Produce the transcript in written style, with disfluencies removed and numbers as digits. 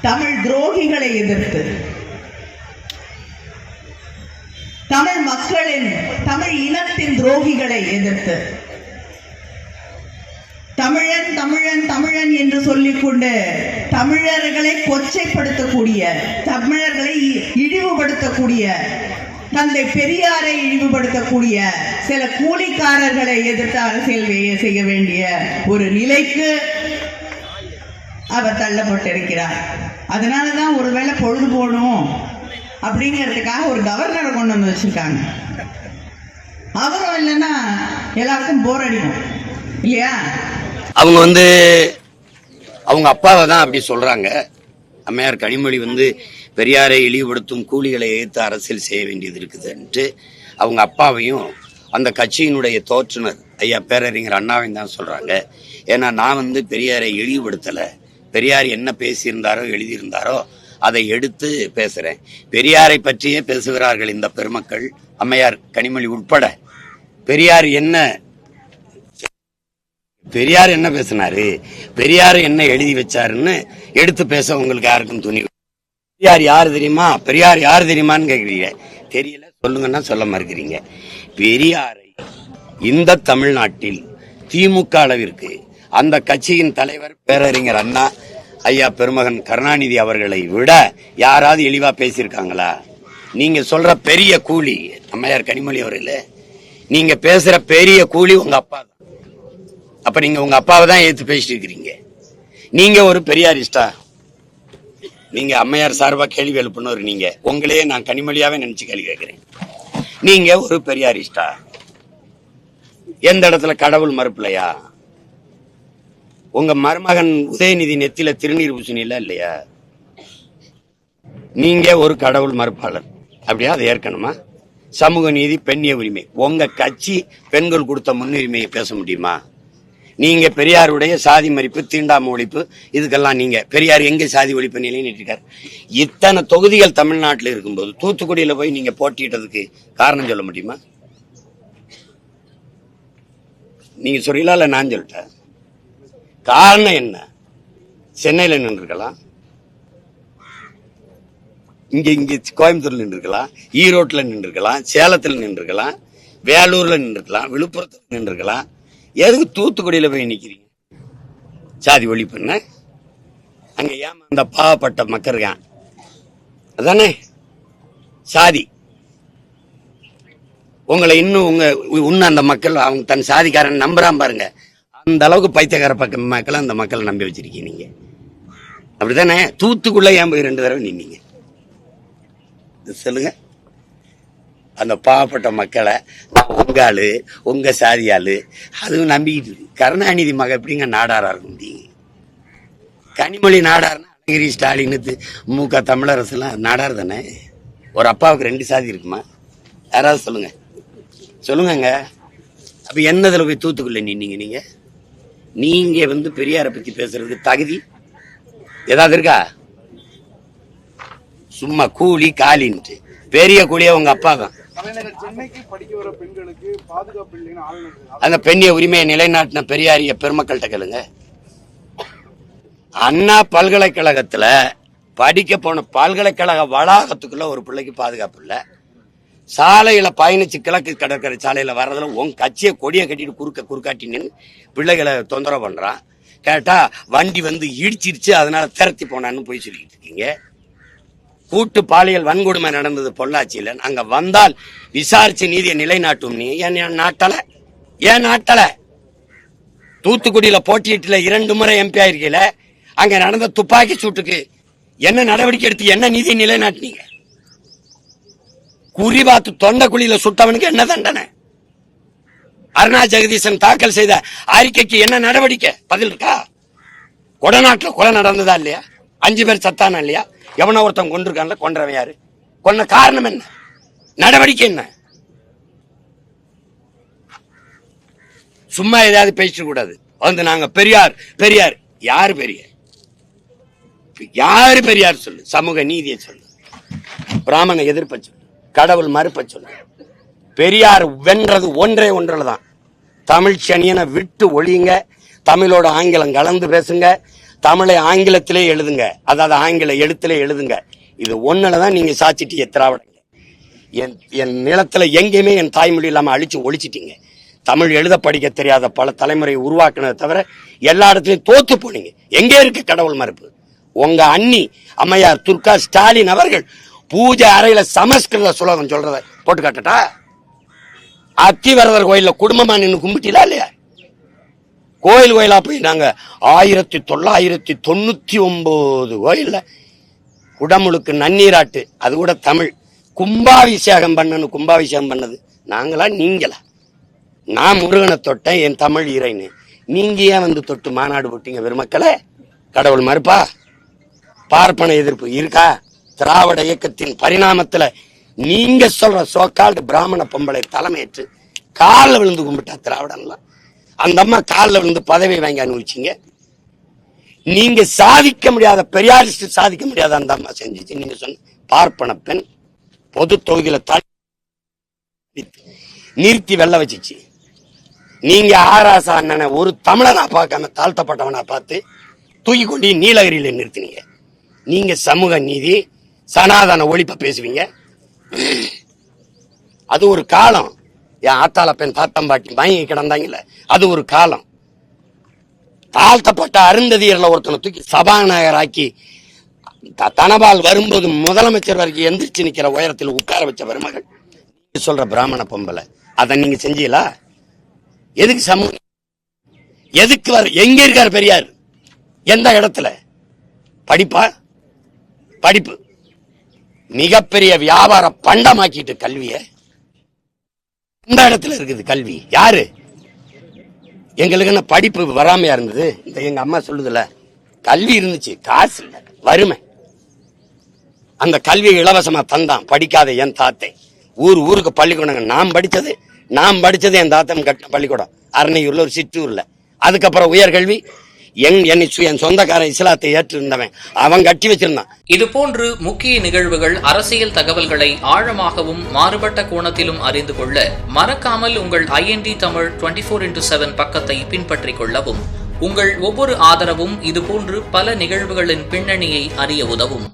தமிழ் துரோகிகளை எதிர்த்து, தமிழ் மக்களின், தமிழ் இனத்தின் துரோகிகளை எதிர்த்து, தமிழன் தமிழன் தமிழன் என்று சொல்லிக்கொண்டு தமிழர்களை கொச்சைப்படுத்தக்கூடிய, தமிழர்களை இழிவுபடுத்தக்கூடிய, தந்தை பெரியாரை இழிவுபடுத்தக்கூடிய சில கூலிக்காரர்களை எதிர்த்து அரசியல் செய்ய வேண்டிய ஒரு நிலைக்கு அவர் தள்ளப்பட்டிருக்கிறார். அதனாலதான் ஒருவேளை பொழுது போகணும் அப்படிங்கிறதுக்காக ஒரு கவர்னரை கொண்டு வந்து வச்சிருக்காங்க. அவரும் இல்லைன்னா எல்லாருக்கும் போர் அடிக்கும் இல்லையா? அவங்க அவங்க அப்பாவை தான் அப்படி சொல்றாங்க. அம்மையார் கனிமொழி பெரியாரை இழிவுபடுத்தும் கூலிகளை எதிர்த்து அரசியல் செய்ய வேண்டியது இருக்குதுன்ட்டு அவங்க அப்பாவையும் அந்த கட்சியினுடைய தோற்றுனர் ஐயா பேரறிஞர் அண்ணாவையும் தான் சொல்றாங்க. ஏன்னா நான் பெரியாரை இழிவுபடுத்தல, பெரியார் என்ன பேசியிருந்தாரோ எழுதியிருந்தாரோ அதை எடுத்து பேசுறேன். பெரியாரை பற்றியே பேசுகிறார்கள் இந்த பெருமக்கள், அம்மையார் கனிமொழி உட்பட. பெரியார் என்ன பேசினாரு, பெரியார் என்ன எழுதி வச்சாருன்னு எடுத்து பேச உங்களுக்கு யாருக்கும் துணிவு. பெரியார் யாரு தெரியுமா, பெரியார் யாரு தெரியுமான்னு கேக்குறீங்க. தெரியல சொல்லுங்கன்னா சொல்ல மறுக்கிறீங்க. பெரியாரை இந்த தமிழ்நாட்டில் திமுக அளவிற்கு அந்த கட்சியின் தலைவர் பேரறிஞர் அண்ணா, ஐயா பெருமகன் கருணாநிதி அவர்களை விட யாராவது இழிவா பேசியிருக்காங்களா? நீங்க சொல்ற பெரிய கூலி அம்மையார் கனிமொழி அவர்களே, நீங்க பேசுற பெரிய கூலி உங்க அப்பா தான். அப்ப நீங்க உங்க அப்பாவை தான் ஏத்து பேசிட்டு இருக்கிறீங்க. நீங்க ஒரு பெரியாரிஸ்டா? நீங்க அம்மையார் சார்பா கேள்வி எழுப்புனவர் நீங்க. உங்களையே நான் கனிமொழியாவே நினைச்சு கேள்வி கேட்கிறேன். நீங்க ஒரு பெரியாரிஸ்டா? எந்த இடத்துல கடவுள் மறுப்பில்லையா? உங்க மருமகன் உதயநிதி நெத்தில திருநீர் பூசணில இல்லையா? நீங்க ஒரு கடவுள் மறுப்பாளர் அப்படியா? அதை ஏற்கனமா? சமூக நீதி, பெண்ணிய உரிமை, உங்க கட்சி பெண்கள் கொடுத்த முன்னுரிமையை பேச முடியுமா? நீங்க பெரியாருடைய சாதி மறிப்பு, தீண்டாமை ஒழிப்பு, இதுக்கெல்லாம் நீங்க பெரியார் எங்க சாதி ஒழிப்பு நிலைநிறுத்திருக்காரு? இத்தனை தொகுதிகள் தமிழ்நாட்டில் இருக்கும்போது தூத்துக்குடியில போய் நீங்க போட்டிட்டதுக்கு காரணம் சொல்ல முடியுமா? நீங்க சொல்றீங்களா இல்ல நான் சொல்லிட்டேன்? காரணம் என்ன? சென்னையில நின்றுக்கலாம், இங்க கோயம்புத்தூர்ல நின்றுக்கலாம், ஈரோட்ல நின்றுக்கலாம், சேலத்துல நின்றுக்கலாம், வேலூர்ல நின்றுக்கலாம், விழுப்புரத்துல நின்றுக்கலாம். எதுக்கு தூத்துக்குடியில போய் நிக்கிறீங்க? சாதி ஒழிப்புன்னு அங்க ஏமாந்த பாவப்பட்ட மக்கள் இருக்கான், அதானே சாதி. உங்களை இன்னும் அந்த மக்கள் அவங்க தன் சாதிக்காரன் நம்புறான் பாருங்க. அந்த அளவுக்கு பைத்தியக்கார மக்கள் அந்த மக்களை நம்பி வச்சிருக்கீங்க நீங்க, அப்படித்தானே? தூத்துக்குள்ள ஏன் போய் 2 தடவை நின்னீங்க சொல்லுங்க? அந்த பாவப்பட்ட மக்களை உங்க ஆளு, உங்க சாதியாளு, அதுவும் நம்பிக்கிட்டு இருக்கு. கருணாநிதி மக எப்படிங்க நாடாரா இருக்க முடியும்? கனிமொழி நாடார்னா அழகிரி, ஸ்டாலின், முக தமிழரசு எல்லாம் நாடார் தானே. ஒரு அப்பாவுக்கு 2 சாதி இருக்குமா? யாராவது சொல்லுங்க, சொல்லுங்க. அப்ப என்னதுல போய் தூத்துக்குள்ள நின்னீங்க? நீங்க பெரியாரை பத்தி பேசுறதுக்கு தகுதி ஏதாவது இருக்கா? சும்மா கூலி காலின்ட்டு. பெரிய கூலியா உங்க அப்பா தான். அந்த பெண்ணிய உரிமையை நிலைநாட்டின பெரியாரிய பெருமக்கள்கிட்ட கேளுங்க. அண்ணா பல்கலைக்கழகத்துல படிக்க போன பல்கலைக்கழக வளாகத்துக்குள்ள ஒரு பிள்ளைக்கு பாதுகாப்பு இல்ல. சாலையில பயணிச்சு கிழக்கு கடற்கரை சாலையில வர்றதுல உங்க கட்சியை கொடியை கட்டிட்டு குறுக்காட்டின்னு பிள்ளைகளை தொந்தரவு பண்றான். கேட்டா வண்டி இடிச்சிருச்சு, அதனால திரத்தி போனான்னு போய் சொல்லிட்டு இருக்கீங்க. கூட்டு பாலியல் வன்கொடுமை நடந்தது பொள்ளாச்சியில. அங்க வந்தால் விசாரிச்சு நீதியை நிலைநாட்டும். நீ ஏன் நாட்டல? தூத்துக்குடியில போட்டியிட்டுல 2 முறை எம்பி ஆயிருக்கீல. அங்க நடந்த துப்பாக்கி சூட்டுக்கு என்ன நடவடிக்கை எடுத்து என்ன நீதியை நிலைநாட்டினீங்க? குறிபாத்து தொண்டக்குழியில சுட்டவனுக்கு என்ன தண்டனை? அருணா ஜெகதீசன் தாக்கல் செய்த அறிக்கைக்கு என்ன நடவடிக்கை? பதில் இருக்கா? கொடநாட்டுல கொலை நடந்ததா இல்லையா? 5 பேர் சத்தானா இல்லையா? எவனோ ஒருத்தன் கொண்டிருக்கான்ல, கொன்றவன் யாரு? கொன்ன காரணம் என்ன? நடவடிக்கை என்ன? சும்மா ஏதாவது பேசிட கூடாது. நாங்க பெரியார் பெரியார். யாரு பெரியார்? யாரு பெரியார் சொல்லு. சமூக நீதியை சொல்லு, பிராமண எதிர்ப்ப சொல்லு, கடவுள் மறுப்ப சொல்லு. பெரியார் வென்றது ஒன்றுலதான். தமிழ் சனியனை விட்டு ஒழியுங்க, தமிழோட ஆங்கிலம் கலந்து பேசுங்க, தமிழை ஆங்கிலத்திலே எழுதுங்க, அதாவது ஆங்கில எழுத்திலே எழுதுங்க. இது ஒண்ணுலதான் நீங்க சாச்சிட்டீங்க திராவிடங்க. என் நிலத்துல எங்கேயுமே என் தாய்மொழி இல்லாம அழிச்சு ஒழிச்சிட்டீங்க. தமிழ் எழுத படிக்க தெரியாத பல தலைமுறையை உருவாக்குனதை தவிர எல்லா இடத்துலயும் தோத்து போனீங்க. எங்கே இருக்கு கடவுள் மறுப்பு? உங்க அண்ணி அம்மையார் துர்கா ஸ்டாலின் அவர்கள் பூஜை அறையில சமஸ்கிருத சுலோகம் சொல்றத போட்டு காட்டட்டா? அத்திவரதர் கோயில்ல குடும்பமா நின்று கும்பிட்டீங்களா இல்லையா? கோயில் கோயிலா போய் நாங்க 1999 கோயில்ல குடமுழுக்கு நன்னீராட்டு, அது கூட தமிழ் கும்பாபிஷேகம் பண்ணது நாங்களா நீங்களா? நான் முருகனை தொட்டேன், என் தமிழ் இறைன்னு. நீங்க ஏன் வந்து தொட்டு மாநாடு போட்டீங்க? பெருமக்களே, கடவுள் மறுப்பா? பார்ப்பன எதிர்ப்பு இருக்கா? திராவிட இயக்கத்தின் பரிணாமத்துல நீங்க சொல்ற சோக்கால்டு பிராமண பொம்பளை தலைமையேற்று காலில் விழுந்து கும்பிட்டா திராவிடம்லாம். அந்த அம்மா காலில் விழுந்து பதவி வாங்கி அனுபவிச்சிங்க. நீங்க சாதிக்க முடியாத, பெரியாரிஸ்ட் சாதிக்க முடியாத அந்த அம்மா செஞ்சிச்சு. நீங்க சொன்ன பார்ப்பன பெண் பொது தொகுதியில நிறுத்தி வெள்ள வச்சிச்சு. நீங்க ஆராசா அண்ணனை ஒரு தமிழனா பார்க்காம தாழ்த்தப்பட்டவனா பார்த்து தூக்கி கொண்டு நீலகிரியில நிறுத்தினீங்க. நீங்க சமூக நீதி சனாதன ஒழிப்ப பேசுவீங்க. அது ஒரு காலம். என் ஆத்தாள பெண் தாத்தம்பாட்டி வாங்கி கிடந்தாங்கல்ல, அது ஒரு காலம். தாழ்த்தப்பட்ட அருந்ததியர்ல ஒருத்தனை தூக்கி சபாநாயகராக்கி தனபால் வரும்போது முதலமைச்சர் வரைக்கும் எந்திரிச்சு நிக்கிற உயரத்தில் உட்கார வச்ச பெருமகள் சொல்ற பிராமண பொம்பளை. அதை நீங்க செஞ்சீங்களா? எதுக்கு சமூகம்? எதுக்கு எங்க இருக்காரு பெரியார்? எந்த இடத்துல? படிப்பா? படிப்பு மிகப்பெரிய வியாபார பண்டமாக்கிட்டு கல்விய இந்த இடத்துல இருக்குது. கல்வி யாரு? எங்களுக்கு என்ன படிப்பு வராமையா இருந்தது? இந்த எங்க அம்மா சொல்லுதுல, கல்வி இருந்துச்சு, காசு இல்ல, வறுமை. அந்த கல்வியை இலவசமா தந்தான் படிக்காத என் தாத்தை. ஊருக்கு பள்ளிக்கூடம் நான் படிச்சது என் தாத்தம் கட்டின பள்ளிக்கூடம் அரணையூர்ல, ஒரு சிற்றூர்ல. அதுக்கப்புறம் உயர்கல்வி என் சொந்தக்காரன் இஸ்லாத்தை ஏற்றிருந்தவன் அவன் கட்டி வச்சிருந்தான். இதுபோன்று முக்கிய நிகழ்வுகள், அரசியல் தகவல்களை ஆழமாகவும் மாறுபட்ட கோணத்திலும் அறிந்து கொள்ள மறக்காமல் உங்கள் IND தமிழ் 24x7 பக்கத்தை பின்பற்றிக் கொள்ளவும். உங்கள் ஒவ்வொரு ஆதரவும் இதுபோன்று பல நிகழ்வுகளின் பின்னணியை அறிய உதவும்.